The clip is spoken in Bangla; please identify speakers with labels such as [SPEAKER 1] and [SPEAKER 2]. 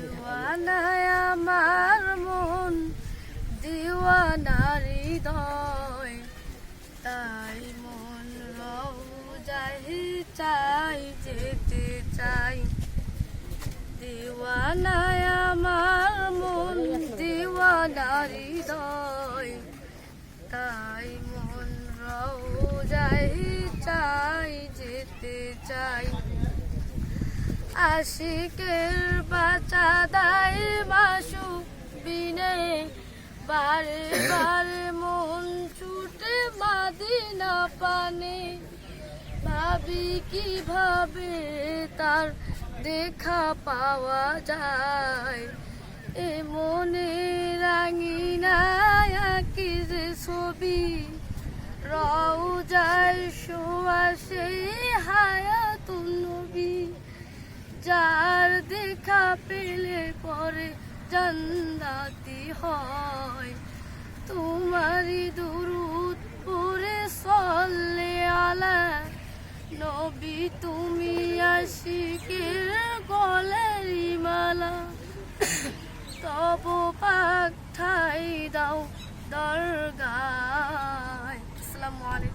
[SPEAKER 1] দিওয়ানায় আমার মন দিওয়ানার হৃদয়, তাই মন রওজায় চাই যেতে চাই। দিওয়ানায় আমার মন দিওয়ানার হৃদয়, তাই মন রওজায় চাই যেতে চাই। আশিকের বাঁচা দায় মাসুক বিনে, বারে বারে মন ছুটে মাদিনা পানে। ভাবি কিভাবে তার দেখা পাওয়া যায়, এ মনে রাঙিনায় আঁকি যে ছবি, রওজায় শোয়া সেই হায়াতুন নবী। যার দেখা পেলে পরে জান্নাতি হয়, তোমারই দুরূদ পড়ে সল্লে আলা নবী। তুমি আশিকের গলের মালা, তব পাক ঠাই দাও দরগায়। আসসালামু আলাইকুম।